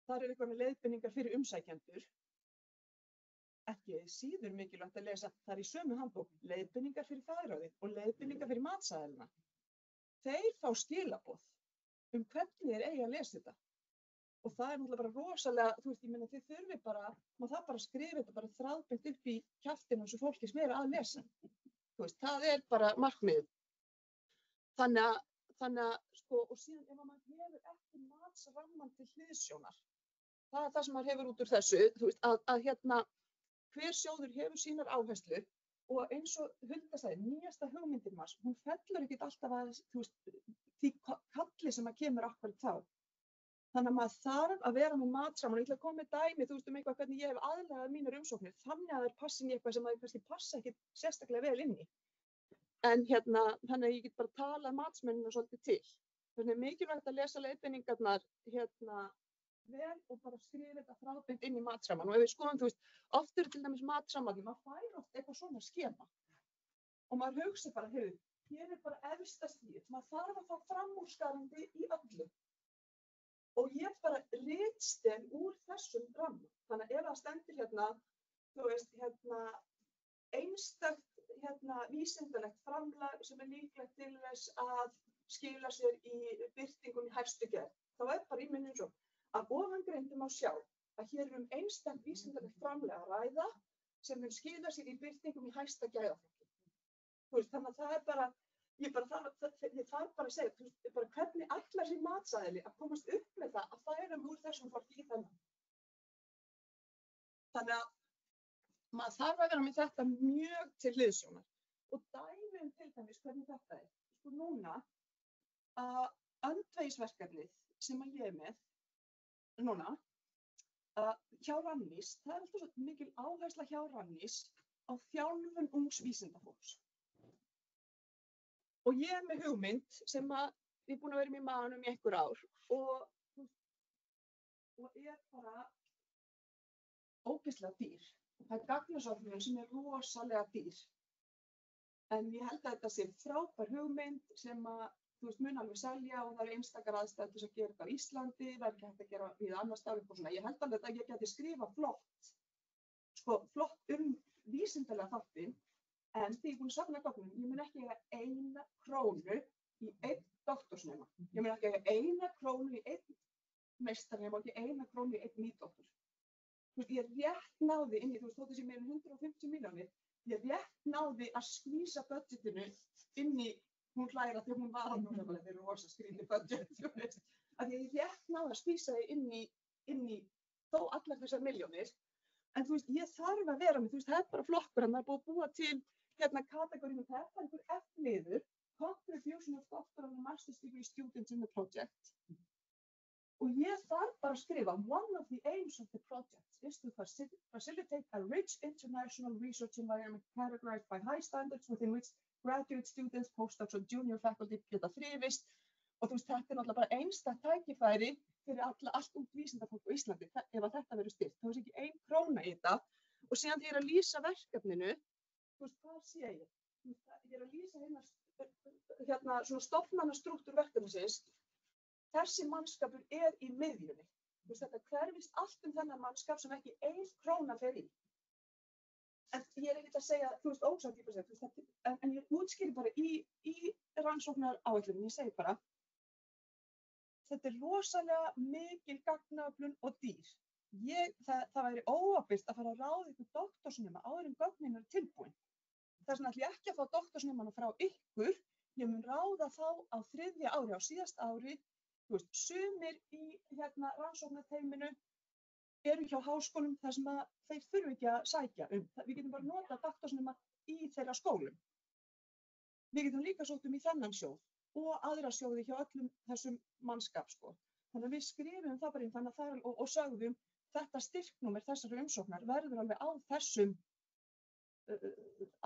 þar er eitthvað með leiðbeiningar fyrir umsækjendur, ekki síður mikilvægt að lesa, það er í sömu handbók, leiðbeiningar fyrir fagráðið og leiðbeiningar fyrir matsaðilina. Þeir fá skilaboð hvernig þeir eiga að lesa þetta. Og það er náttúrulega bara rosalega, þið þurfið bara, maður þarf bara að skrifa þetta bara þráðbeint upp í kjaftinu eins og fólki sem er að lesa. Það er bara markmiðið. Þannig að, og síðan ef maður hefur ekki matsrammann til hliðsjónar, það er það sem maður hefur út úr þessu, að hver sjóður hefur sínar áherslur og eins og Hulda sagði, nýjasta hugmyndin manns, hún fellur ekkert alltaf að því kalli sem að kemur akkurat þá. Þannig að maður þarf að vera með matrammann. Ég ætla að koma með dæmi, eitthvað hvernig ég hef aðlagað mínar umsóknir, þannig að þær passi inn í eitthvað sem maður kannski passa ekki sérstaklega vel inn í. En þannig að ég get bara talað matsmennina svolítið til. Þannig er mikilvægt að lesa leiðbeiningarnar vel og bara skrifa þetta þráðbeint inn í matrammann. Og ef við skoðum, oft eru til dæmis matrammarnir, maður fær oft eitthvað svona skema. Og maður hugsa bara, hér er bara efsta stigið, maður þarf að fá framúrskarandi í öllu. Og ég bara ritstef úr þessum ramma. Þannig að ef það stendur einstakt vísindalegt framlag sem er líklegt til þess að skila sér í birtingum í hæstu gerð, þá er bara í minni umsókn Af ofangreindu má sjá að hér einstak vísindalegt framlag að ræða sem mun skila sér í birtingum í hæsta gæðaflokki. Þannig að það bara, ég þarf bara að segja, bara hvernig ætlar sér matsaðili að komast upp með það að færa úr þessum fólki í þennan. Þannig að maður þarf að vera með þetta mjög til hliðsjónar og dæmi til dæmis hvernig þetta er. Núna að öndvegisverkefnið sem að ég er með núna hjá Rannís, það er alltaf svo mikil áhersla hjá Rannís á þjálfun ungs vísindafólks. Og ég er með hugmynd sem að ég er búin að vera með í maganum í einhver ár og er bara ógeðslega dýr. Það er gagnasöfnun sem er rosalega dýr. En ég held að þetta sé frábær hugmynd sem að mun alveg selja og það eru einstakar aðstæður til að gera þetta á Íslandi, það er ekki hægt að gera við annars staðar og svona. Ég held alveg að ég geti skrifað flott vísindalega þáttinn, en því ég er búin að safna gögnum, ég mun ekki eiga 1 krónu í 1 doktorsnema. Ég mun ekki eiga 1 krónu í 1 meistarnema og ekki 1 krónu í 1 nýdoktor. Ég rétt náði inn í, þótt þessi meira en 150 milljónir, ég rétt náði að skvísa budgetinu inn í, hún hlæra þegar hún var að núna, þetta er rosa skrítið budget, að ég rétt náði að skvísa þig inn í þó allar þessar milljónir. En ég þarf að vera með, það er bara flokkur, hann er búið að búa til kategóríum, það er bara einhver F-liður, Contribution of Doctoral and Master's Degree Students in the Project. Og ég þarf bara að skrifa, one of the aims of the project is to facilitate a rich international research environment categorized by high standards within which graduate students, postdocs og junior faculty geta þrifist. Og þetta er náttúrulega bara einstakt tækifæri fyrir allt ungt vísindafólk á Íslandi. Ef að þetta verður styrkt, þá er ekki 1 króna í þetta. Og síðan þegar ég er að lýsa verkefninu, hvað sé ég? Ég er að lýsa hérna svona stofnanastrúktúr verkefnisins. Þessi mannskapur er í miðjunni. Þetta hverfist allt þennan mannskap sem ekki 1 króna fer í. En ég er ekkert að segja, ósagt ég bara segja, en ég útskýri bara í rannsóknaráætluninni, ég segi bara, þetta er rosalega mikil gagnaöflun og dýr. Það væri óábyrgt að fara að ráða ykkur doktorsnema áður en gögnin eru tilbúin. Þess vegna ætla ég ekki að fá doktorsnemana frá ykkur, ég mun ráða þá á 3. ári, á síðasta ári. Sumir í rannsóknarteyminu eru hjá háskólum þar sem að þeir þurfi ekki að sækja Við getum bara notað doktorsnema í þeirra skólum. Við getum líka sótt í þennan sjóð og aðra sjóði hjá öllum þessum mannskap. Þannig að við skrifum það bara inn og sögðum þetta styrknúmer þessari umsóknar verður alveg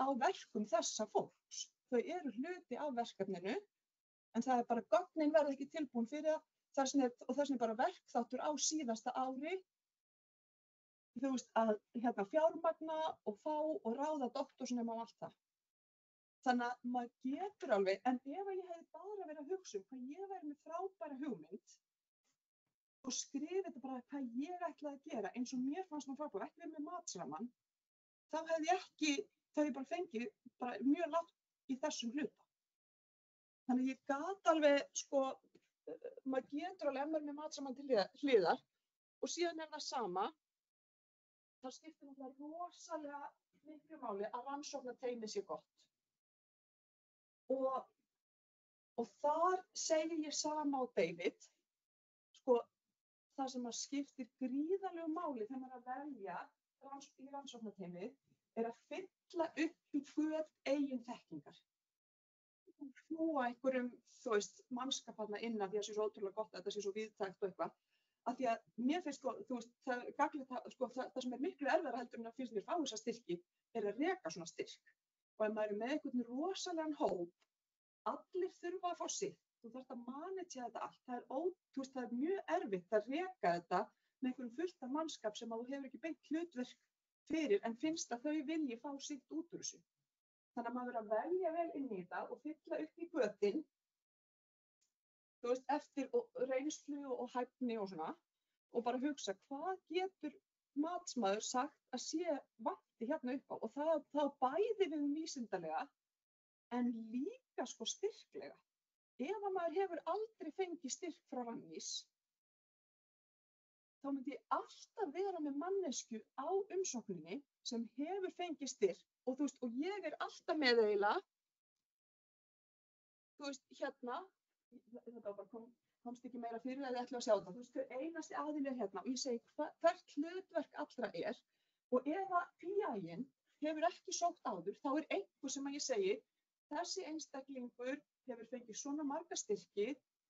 á verkum þessa fólks. Þau eru hluti af verkefninu. En það er bara gögnin verða ekki tilbúin fyrir það og þess vegna bara verkþáttur á síðasta ári að fjármagna og fá og ráða doktorsnema og allt það. Þannig að maður getur alveg, en ef ég hefði bara verið að hugsa hvað ég væri með frábæra hugmynd og skrifa þetta bara hvað ég ætlaði að gera eins og mér fannst maður frábæra, ekki verið með matsraman, þá hefði ég bara fengið bara mjög lágt í þessum hluta. Þannig ég gat alveg, maður getur alveg maður með matsaman til hliðar og síðan er það sama, það skiptir náttúrulega rosalega miklu máli að rannsóknarteymið sé gott. Og þar segi ég sama á David, það sem að skiptir gríðarlegu máli þegar maður er að velja í rannsóknarteymið er að fylla upp í göt eigin þekkingar. Hlúa einhverjum, mannskaparna inn að því að það sé svo ótrúlega gott að þetta sé svo víðtækt og eitthvað. Af því að mér finnst, það sem er miklu erfiðara heldur en að finnst mér fá þessa styrki er að reka svona styrk. Og ef maður er með einhvern rosalegan hóp, allir þurfa að fá sitt. Þú þarft að managera þetta allt. Það er mjög erfitt að reka þetta með einhverjum fullt af mannskap sem að þú hefur ekki beint hlutverk fyrir en finnst að þau vilji fá sitt út úr þessu. Þannig að maður verður að velja vel inn í þetta og fylla upp í götin, eftir reynslu og hæfni og svona, og bara hugsa hvað getur matsmaður sagt að sé vanti hérna upp á og þá bæði við vísindalega en líka styrklega. Ef að maður hefur aldrei fengið styrk frá Rannís, þá myndi ég alltaf vera með mannesku á umsókninni sem hefur fengið styrk og þú veist, og ég alltaf með eiginlega, þú veist, hérna, þetta bara komst ekki meira fyrir að ég ætla að sjá það, þú veist, hver einasti aðili hérna og ég segi hvert hlutverk allra og ef að PI-in hefur ekki sótt áður, þá einhver sem að ég segi, þessi einstaklingur hefur fengið svona marga styrki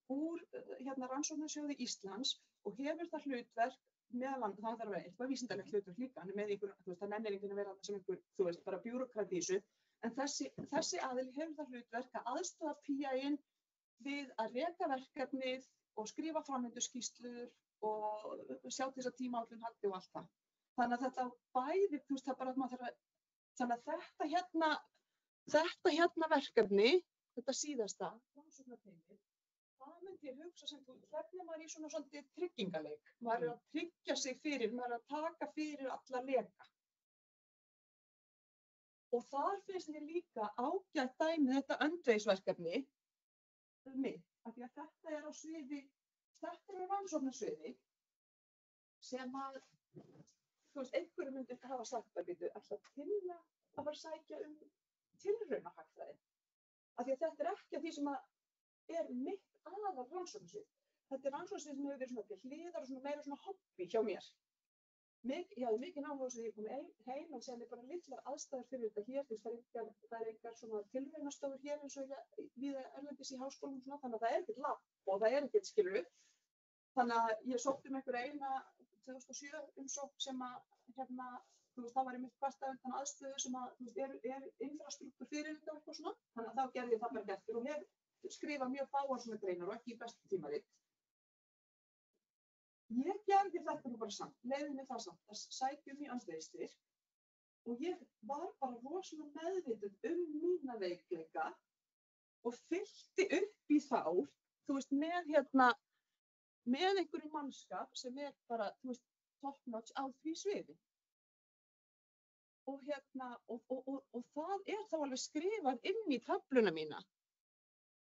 úr hérna Rannsóknasjóði Íslands og hefur það hlutverk meðal annars, það þarf að vera eitthvað vísindalegt hlutverk líka, hann með einhver, þú veist, það nennir einhvern að vera sem einhver, þú veist, bara bjúrókrati í þessu, en þessi aðili hefur það hlutverk að aðstoða PI-in við að reka verkefnið og skrifa framvinduskýrslur og sjá til þess að tímaáætlun haldi og allt það. Þannig að þetta bæði, þú veist, það bara að maður þarf að, þannig að þetta hérna verkefni, þetta síðasta, rannsóknarteymið, það myndi ég hugsa sem þú, hvernig maður í svona svolítið tryggingaleik. Maður að tryggja sig fyrir, maður að taka fyrir alla leka. Og þar finnst mér líka ágætt dæmi þetta öndvegisverkefni mig, af því að þetta á sviði, þetta á rannsóknarsviði sem að, þú veist, einhverju myndi hafa sagt að byrju alltaf til að fara að sækja tilraunahagfræði. Af því að þetta ekki að því sem að mitt aðal rannsóknarsvið. Þetta rannsóknarsvið sem hefur verið svona til hliðar og svona meira svona hobby hjá mér. Ég hafði mikið áhuga á þess að ég kom heim, en séðan bara litlar aðstæður fyrir þetta hér, þú veist, það engar svona tilraunastofur hér eins og víða erlendis í háskólum svona, þannig að það ekkert lab og það ekkert skilur upp. Þannig að ég sótti einhverja eina 2007 umsókn sem að, hérna, þú veist, það var einmitt kvartað undan aðstöðu sem að, þú veist, infrastruktúr fyrir þetta og eitthvað svona, þannig að þá gerði ég það bara eftir og hef skrifað mjög fáar svona greinar og ekki í bestu tímarit. Ég gerði þetta nú bara samt, leiði mig það samt að sækja í öndvegisstyrk og ég var bara rosalega meðvituð mína veikleika og fyllti upp í þá, þú veist, með einhverjum mannskap sem bara, þú veist, top notch á því sviði. Og og það þá alveg skrifað inn í töfluna mína.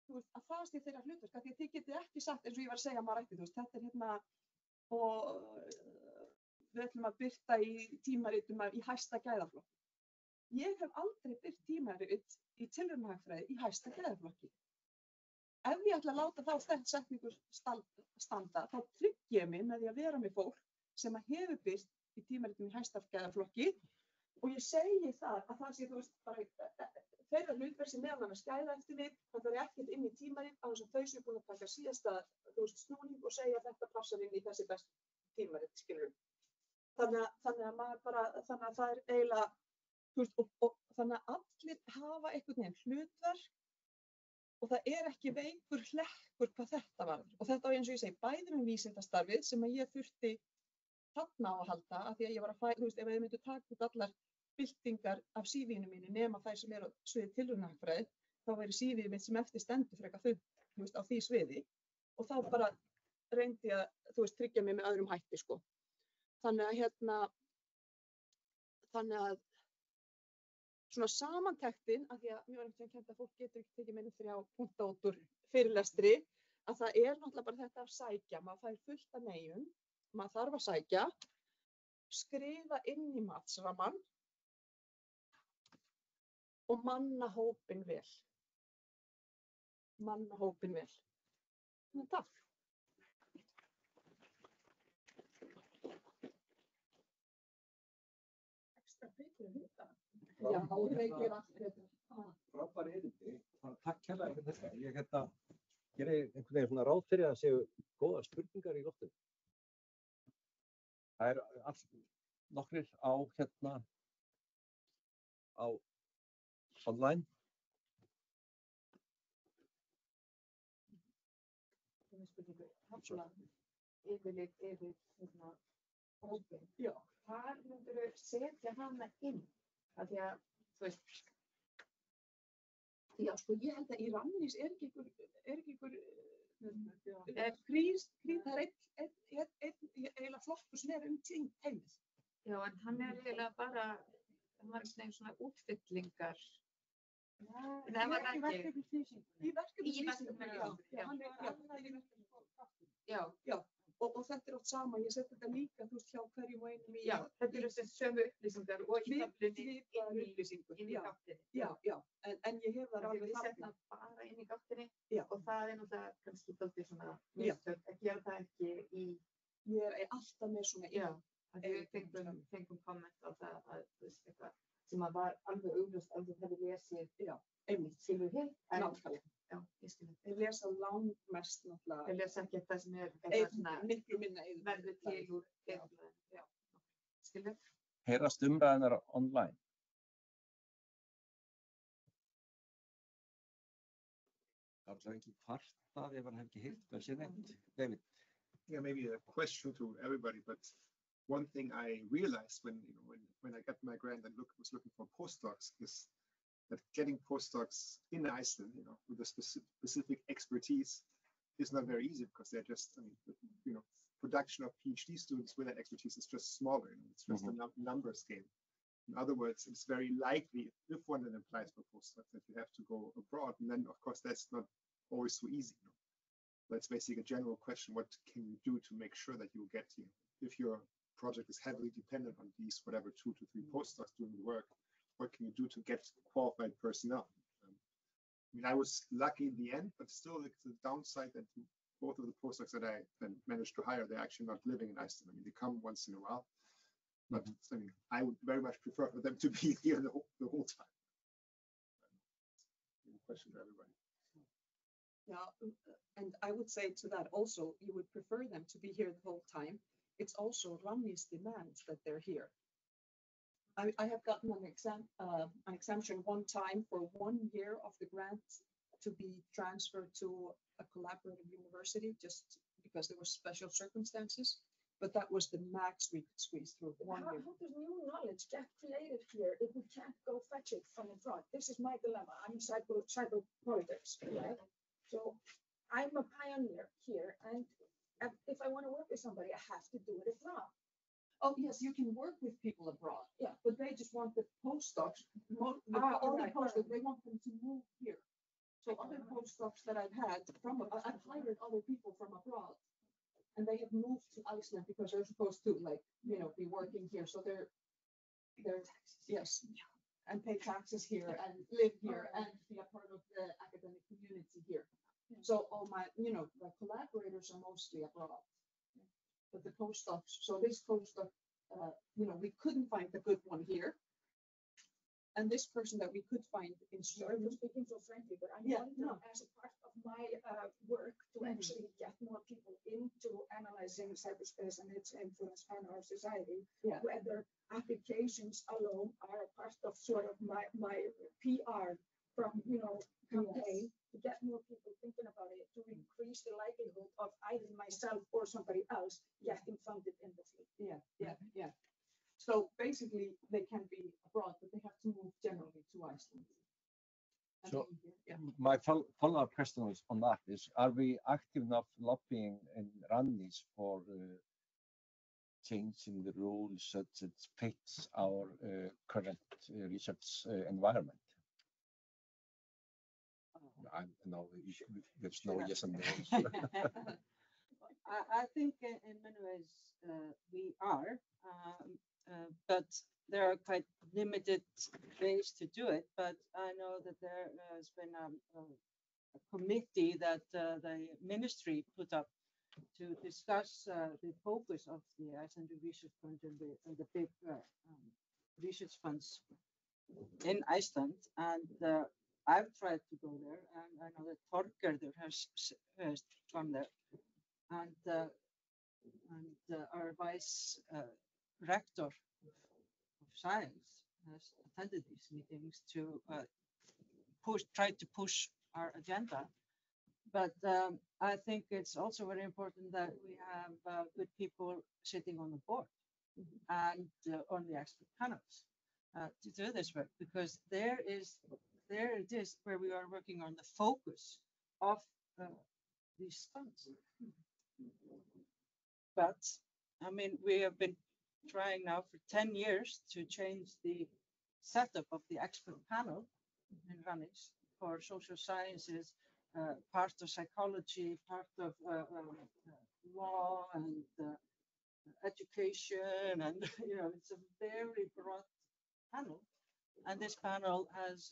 Þú veist, að það sé þeirra hlutverk, af því að þið getið ekki sagt, eins og ég var að segja maður ekki, þú veist, þetta og við ætlum að birta í tímaritum í hæsta gæðaflokki. Ég hef aldrei birt tímarit í tilraunahagfræði í hæsta gæðaflokki. Ef ég ætla að láta þá setningu standa, þá tryggi ég mig með því að vera með fólk sem hefur birt í tímaritum í hæsta gæðaflokki og ég segi það að það sé, þú veist, bara þeirra hlutverk sem meðal annars gæða eftir við, það er ekkert inn í tímarit á þess að þau séu búin að taka síðasta, þú veist, snúning og segja að þetta passar inn í þessi best tímarit, skilur. Þannig að maður bara, þannig að það eiginlega, þú veist, og þannig að allir hafa einhvern veginn hlutverk og það ekki veikur hlekkur hvað þetta var. Og þetta eins og ég segi, bæði með vísindastarfið sem að ég þurfti þarna á að halda, af því að ég var að þú veist, ef þið myndu taka út allar byltingar af CV-inu mínu nema þær sem á sviði tilraunahagfræði, þá væri CV-ið mitt sem eftir stendur frekar þunnt, þú veist, á því sviði og þá bara reyndi ég að, þú veist, tryggja mig með öðrum hætti, sko. Þannig að svona samantektin, af því að mjög einhvern veginn kennt að fólk getur ekki tekið meira 3 punkta út úr fyrirlestri, að það náttúrulega bara þetta að sækja, maður fær fullt af neyjum, maður þarf að sækja, skrifa inn í matsramann og manna hópinn vel. Takk. Ekstra betur en þetta. Já, það veikir allt betur. Frábær erindi. Takk kærlega fyrir þetta. Ég geri einhvern veginn svona ráð fyrir að séu góðar spurningar í loftinu. Það nokkrir á online. Það spurningu, yfirlit yfir hópinn. Já. Hvar myndirðu setja hana inn? Af því að, þú veist, já, sko, ég held að í Rannís ekki einhver krís, það eiginlega flokkur sem heimið. Já, en hann eiginlega bara, hann var einhvern veginn svona útfyllingar. Það var ekki verkefnislýsing. Í verkefnislýsingu, já. Hann í verkefnislýsingu. Já. Og þetta oft sama, ég set þetta líka, þú veist, hjá hverjum og einum í. Já, þetta eru þessi sömu upplýsingar og í töflunni Svipaðar upplýsingar, inn í já. gáttinni. Já, en ég hef það alveg Við setjum þarna. það bara inn í gáttinni Já. og það er náttúrulega kannski dálítið svona Já. mistök að gera það ekki í, Ég er alltaf með svona í. já, að við fengum komment á það að þú veist eitthvað sem að var alveg augljóst að þú hefði lesið, Já, einmitt. skilur hitt, en Nákvæmlega. já, ég skilur. Ég lesa langmest náttúrulega. Ég les ekki það sem er eitthvað svona Miklu minna verður til úr eitthvað, já, skilur. Heyrast umræðunar online? Það er ekki kvartað ef hann hef ekki heyrt hvað sé neitt. David? Yeah, maybe a question to everybody, but one thing I realized when I got my grant and was looking for postdocs is that getting postdocs in Iceland, with a specific expertise is not very easy because they're just, production of PhD students with that expertise is just smaller. It's just a numbers game. In other words, it's very likely if one then applies for postdocs that you have to go abroad, and then of course that's not always so easy. That's basically a general question. What can you do to make sure that you get here? If your project is heavily dependent on these, whatever, 2 to 3 postdocs doing the work, what can you do to get qualified personnel? I was lucky in the end, but still it's the downside that both of the postdocs that I then managed to hire, they're actually not living in Iceland. They come once in a while, but I would very much prefer for them to be here the whole time. Question to everybody. Yeah, and I would say to that also, you would prefer them to be here the whole time. It's also Rani's demands that they're here. I have gotten an exemption one time for 1 year of the grant to be transferred to a collaborative university just because there were special circumstances. But that was the max we could squeeze through. How does new knowledge get created here if we can't go fetch it from abroad? This is my dilemma. I'm psychopolitics, right? So I'm a pioneer here, and if I want to work with somebody, I have to do it abroad. Oh yes, you can work with people abroad. Yeah, but they just want the postdocs. Postdocs, they want them to move here. So other postdocs that I've had I've hired other people from abroad, and they have moved to Iceland because they're supposed to be working here. So they're yes, and pay taxes here and live here and be a part of the academic community here. So all my my collaborators are mostly abroad. But the postdocs, so this postdoc, we couldn't find a good one here. And this person that we could find in Sorry for speaking so frankly, but I'm wondering as a part of my work to actually get more people into analyzing cyberspace and its influence on our society, whether applications alone are a part of sort of my PR from, campaign to get more people thinking about it, to increase the likelihood of either myself or somebody else getting funded in the field. Yeah. So basically, they can be abroad, but they have to move generally to Iceland. So my follow-up question on that is, are we active enough lobbying in Rannís for changing the rules such that it fits our current research environment? I know there's no yes and no. I think in many ways we are, but there are quite limited ways to do it. But I know that there has been a committee that the ministry put up to discuss the focus of the Icelandic Research Fund and the big research funds in Iceland. And I've tried to go there, and I know that Þorgerður has gone there, and our vice rector of science has attended these meetings to try to push our agenda. But I think it's also very important that we have good people sitting on the board and on the expert panels to do this work, because there it is where we are working on the focus of these funds. But I mean, we have been trying now for 10 years to change the setup of the expert panel in Rannís for social sciences, part of psychology, part of law and education, and it's a very broad panel. And this panel has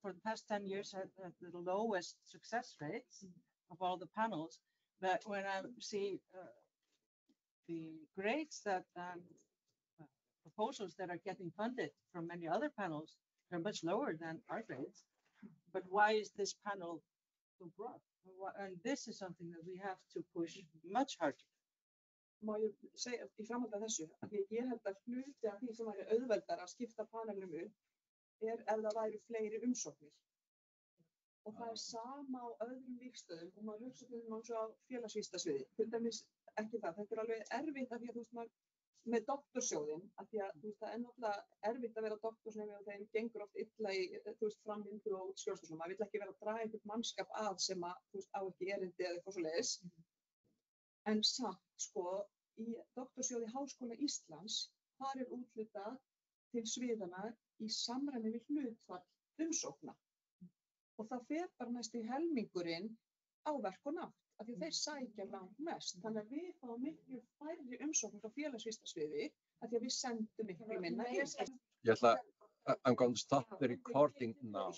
for the past 10 years had the lowest success rates of all the panels. But when I see the grades that proposals that are getting funded from many other panels, they're much lower than our grades. But why is this panel so broad? And this is something that we have to push much harder. Má ég segja í framhaldi af þessu, af því ég held að hluti af því sem væri auðveldara að skipta panelnum upp ef það væru fleiri umsóknir. Og það sama á öðrum vígstöðum og maður hugsa til eins og á félagsvísindasviði. Til dæmis ekki það, þetta alveg erfitt af því að maður með doktorsjóðinn, af því að það náttúrulega erfitt að vera doktorsnemi og þeim gengur oft illa í framvindu og útskjóðslu og svona. Maður vill ekki vera að draga einhvern mannskap að sem að á ekki erindi eða eitthvað svoleiðis. En samt í doktorsjóði Háskóla Íslands, þar úthlutað til sviðana í samræmi við hlutfall umsókna. Og það fer bara næst í helmingurinn á verk og nátt, af því að þeir sækja langt mest. Þannig að við fáum miklu færri umsóknir á félagsvísindasviði, af því að við sendum miklu minna. I'm going to stop the recording now.